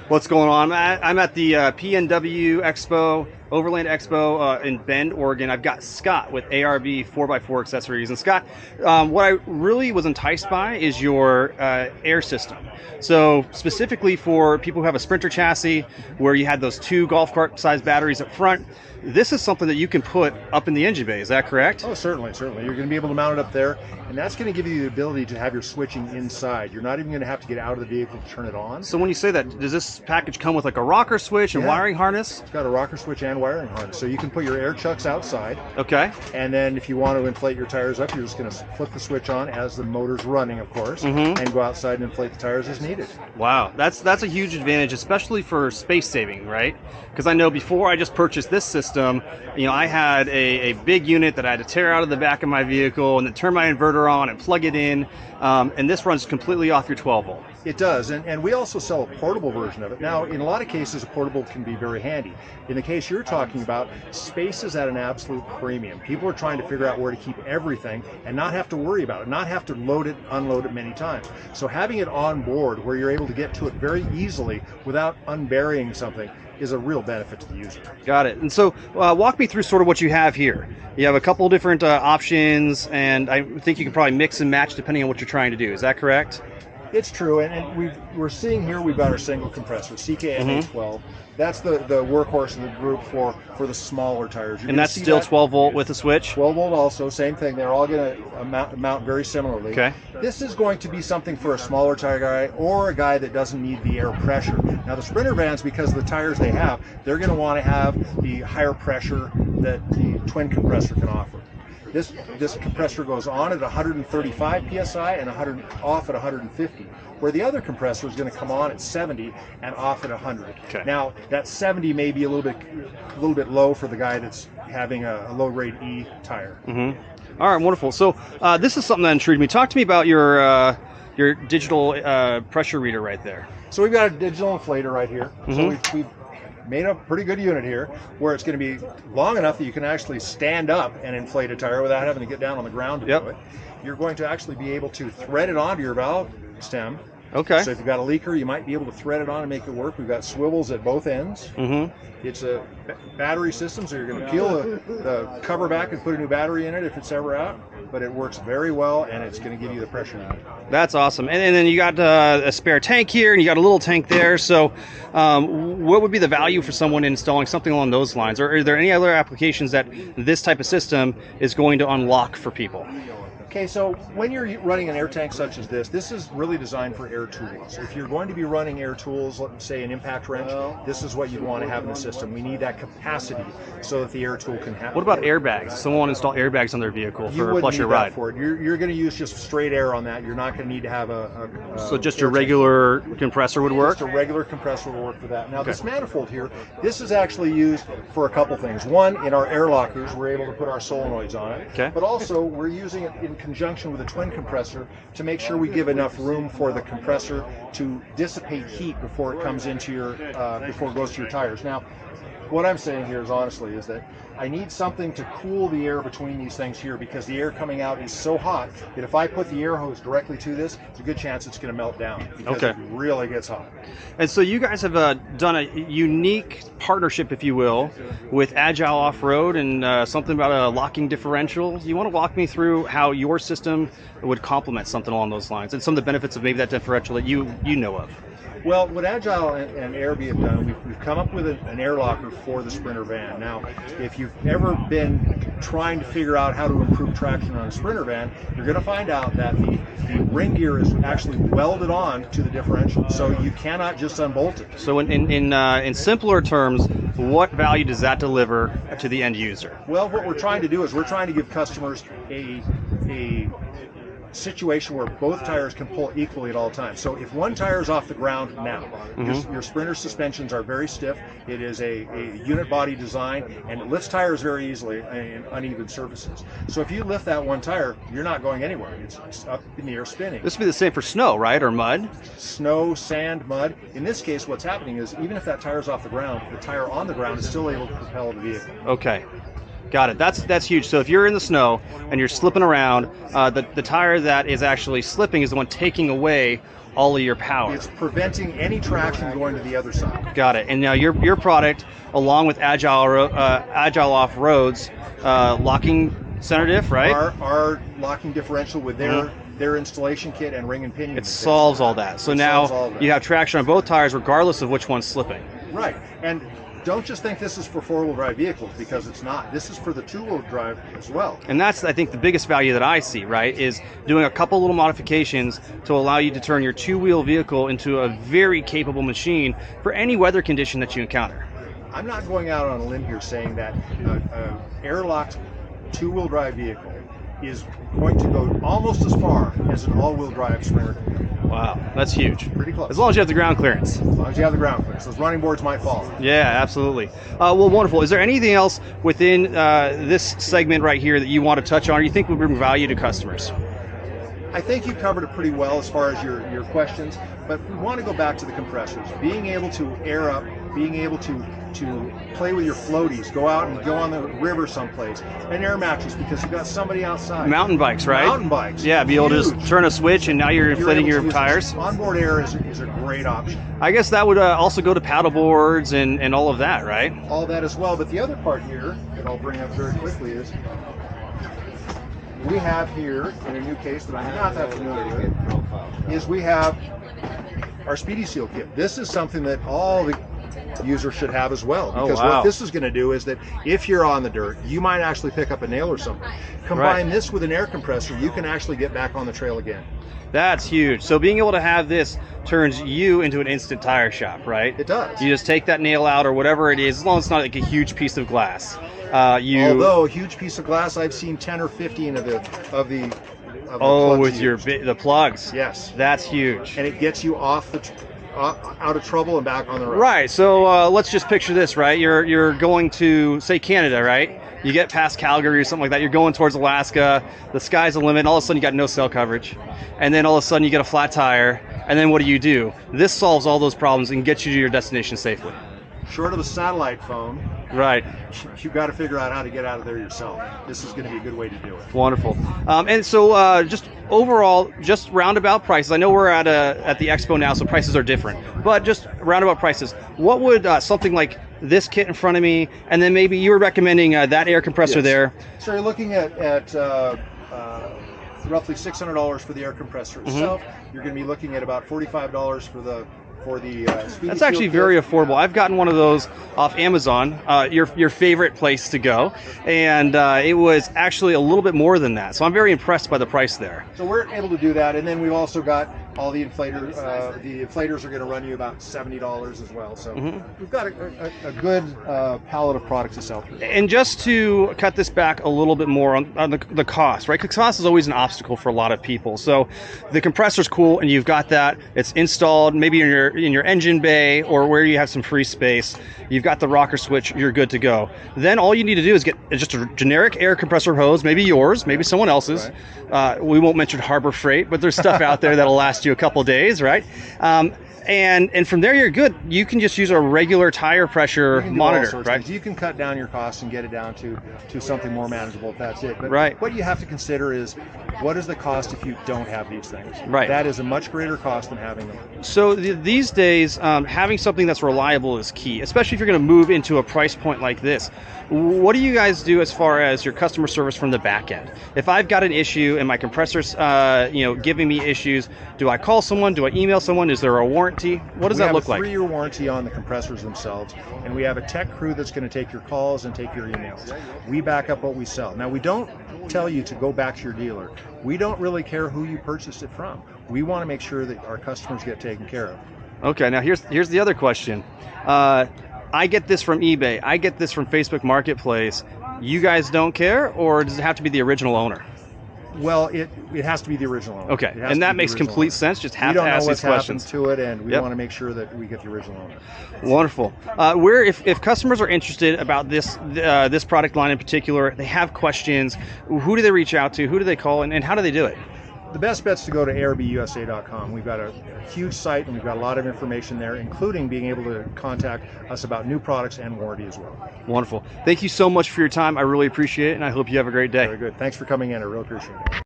What's going on? I'm at the PNW Expo, Overland Expo in Bend, Oregon. I've got Scott with ARB 4x4 accessories. And Scott, what I really was enticed by is your air system. So specifically for people who have a Sprinter chassis where you had those two golf cart sized batteries up front, this is something that you can put up in the engine bay. Is that correct? Oh, certainly. You're going to be able to mount it up there, and that's going to give you the ability to have your switching inside. You're not even going to have to get out of the vehicle to turn it on. So when you say that, does this package come with like a rocker switch and wiring harness? It's got a rocker switch and wiring harness. So you can put your air chucks outside. Okay. And then if you want to inflate your tires up, you're just going to flip the switch on as the motor's running, of course, and go outside and inflate the tires as needed. Wow, that's a huge advantage, especially for space saving, right? Because I know before I just purchased this system, I had a big unit that I had to tear out of the back of my vehicle and then turn my inverter on and plug it in, and this runs completely off your 12 volt. It does, and we also sell a portable version of it. Now, in a lot of cases, a portable can be very handy. In the case you're talking about, space is at an absolute premium. People are trying to figure out where to keep everything and not have to worry about it, not have to load it, unload it many times. So having it on board where you're able to get to it very easily without unburying something is a real benefit to the user. Got it. And so walk me through sort of what you have here. You have a couple different options, and I think you can probably mix and match depending on what you're trying to do. Is that correct? It's true, and we're seeing here we've got our single compressor, CKMA12. That's the workhorse of the group for the smaller tires. And that's still 12 volt with a switch? 12 volt also, same thing. They're all going to mount very similarly. Okay. This is going to be something for a smaller tire guy or a guy that doesn't need the air pressure. Now the Sprinter vans, because of the tires they have, they're going to want to have the higher pressure that the twin compressor can offer. This compressor goes on at 135 psi and off at 150, where the other compressor is going to come on at 70 and off at 100. Okay. Now that 70 may be a little bit low for the guy that's having a low grade E tire. All right, wonderful. So this is something that intrigued me. Talk to me about your digital pressure reader right there. So we've got a digital inflator right here. So we've made a pretty good unit here where it's going to be long enough that you can actually stand up and inflate a tire without having to get down on the ground to do it. You're going to actually be able to thread it onto your valve stem. Okay. So if you've got a leaker, you might be able to thread it on and make it work. We've got swivels at both ends. It's a battery system, so you're going to peel the cover back and put a new battery in it if it's ever out. But it works very well, and it's going to give you the pressure you need. That's awesome. And then you got a spare tank here, and you got a little tank there. So what would be the value for someone installing something along those lines? Or are there any other applications that this type of system is going to unlock for people? Okay, so when you're running an air tank such as this is really designed for air tools. If you're going to be running air tools, let's say an impact wrench, this is what you'd want to have in the system. We need that capacity so that the air tool can have. What about airbags? Someone want to install airbags on their vehicle for a flusher ride? For it. You're going to use just straight air on that. You're not going to need to have so just your regular compressor would work? Just a regular compressor will work for that. Now this manifold here, this is actually used for a couple things. One, in our air lockers, we're able to put our solenoids on it. Okay. But also we're using it in conjunction with a twin compressor to make sure we give enough room for the compressor to dissipate heat before it comes into your before it goes to your tires. Now, what I'm saying here is honestly is that I need something to cool the air between these things here, because the air coming out is so hot that if I put the air hose directly to this, there's a good chance it's going to melt down because it really gets hot. And so you guys have done a unique partnership, if you will, with Agile Off-Road and something about a locking differential. You want to walk me through how your system would complement something along those lines and some of the benefits of maybe that differential that you know of? Well, what Agile and ARB have done, we've come up with an air locker for the Sprinter van. Now, if you've ever been trying to figure out how to improve traction on a Sprinter van, you're going to find out that the ring gear is actually welded on to the differential, so you cannot just unbolt it. So in simpler terms, what value does that deliver to the end user? Well, what we're trying to do is we're trying to give customers a situation where both tires can pull equally at all times. So if one tire is off the ground now, your Sprinter suspensions are very stiff. It is a unit body design, and it lifts tires very easily in uneven surfaces. So if you lift that one tire, you're not going anywhere. It's up in the air spinning. This would be the same for snow, right, or mud? Snow, sand, mud. In this case, what's happening is even if that tire's off the ground, the tire on the ground is still able to propel the vehicle. Okay. Got it. That's huge. So if you're in the snow and you're slipping around, the tire that is actually slipping is the one taking away all of your power. It's preventing any traction going to the other side. Got it. And now your product, along with Agile Off-Road's locking center diff, right? Our locking differential with their installation kit and ring and pinion. It solves all that. So now you have traction on both tires regardless of which one's slipping. Right. And don't just think this is for four-wheel drive vehicles, because it's not. This is for the two-wheel drive as well. And that's, I think, the biggest value that I see, right, is doing a couple little modifications to allow you to turn your two-wheel vehicle into a very capable machine for any weather condition that you encounter. I'm not going out on a limb here saying that an air-locked two-wheel drive vehicle is going to go almost as far as an all-wheel drive Springer can go. Wow, that's huge. Pretty close. As long as you have the ground clearance. As long as you have the ground clearance. Those running boards might fall. Yeah, absolutely. Well, wonderful. Is there anything else within this segment right here that you want to touch on or you think would bring value to customers? I think you covered it pretty well as far as your questions, but we want to go back to the compressors. Being able to air up, being able to play with your floaties, go out and go on the river someplace, an air mattress because you've got somebody outside. Mountain bikes, right? Mountain bikes. Yeah, be able to just turn a switch and now you're inflating your tires. Onboard air is a great option. I guess that would also go to paddle boards and all of that, right? All that as well, but the other part here that I'll bring up very quickly is we have here, in a new case that I'm not that familiar with, is we have our Speedy Seal kit. This is something that all the users should have as well, because what this is going to do is that if you're on the dirt, you might actually pick up a nail or something. Combine this with an air compressor, you can actually get back on the trail again. That's huge. So being able to have this turns you into an instant tire shop, right? It does. You just take that nail out or whatever it is, as long as it's not like a huge piece of glass. Although a huge piece of glass, I've seen 10 or 15 of the plugs with the plugs. Yes. That's huge. And it gets you off out of trouble and back on the road. Right. So let's just picture this, right? You're going to, say, Canada, right? You get past Calgary or something like that. You're going towards Alaska. The sky's the limit. And all of a sudden, you got no cell coverage. And then all of a sudden, you get a flat tire. And then what do? This solves all those problems and gets you to your destination safely. Short of a satellite phone, right? You've got to figure out how to get out of there yourself. This is going to be a good way to do it. Wonderful. And so just overall, just roundabout prices. I know we're at the expo now, so prices are different. But just roundabout prices. What would something like this kit in front of me, and then maybe you were recommending that air compressor there. So you're looking at roughly $600 for the air compressor itself. You're going to be looking at about $45 for the Speedy. That's actually very affordable. I've gotten one of those off Amazon, your favorite place to go, and it was actually a little bit more than that. So I'm very impressed by the price there. So we're able to do that, and then we've also got all the inflators. The inflators are going to run you about $70 as well. So we've got a good palette of products to sell through. And just to cut this back a little bit more on the cost, right? Because cost is always an obstacle for a lot of people. So the compressor's cool, and you've got that. It's installed maybe in your engine bay or where you have some free space. You've got the rocker switch. You're good to go. Then all you need to do is get just a generic air compressor hose, maybe yours, maybe someone else's. Right. We won't mention Harbor Freight, but there's stuff out there that'll last you a couple days, right? And from there you're good. You can just use a regular tire pressure monitor, right? You can cut down your costs and get it down to something more manageable if that's it. But what you have to consider is, what is the cost if you don't have these things? Right. That is a much greater cost than having them. So these days, having something that's reliable is key, especially if you're going to move into a price point like this. What do you guys do as far as your customer service from the back end? If I've got an issue and my compressor's giving me issues, do I call someone? Do I email someone? Is there a warranty? What does that look like? We have a 3-year warranty on the compressors themselves, and we have a tech crew that's going to take your calls and take your emails. We back up what we sell. Now, we don't tell you to go back to your dealer. We don't really care who you purchased it from. We want to make sure that our customers get taken care of. Okay, now here's the other question. I get this from eBay. I get this from Facebook Marketplace. You guys don't care, or does it have to be the original owner? Well, it has to be the original owner. Okay, and that makes complete sense. Just have to ask these questions. We don't know what's happened to it, and we want to make sure that we get the original owner. Wonderful. If customers are interested about this product line in particular, they have questions, who do they reach out to? Who do they call, and how do they do it? The best bet's to go to arbusa.com. We've got a huge site and we've got a lot of information there, including being able to contact us about new products and warranty as well. Wonderful. Thank you so much for your time. I really appreciate it, and I hope you have a great day. Very good. Thanks for coming in. I really appreciate it.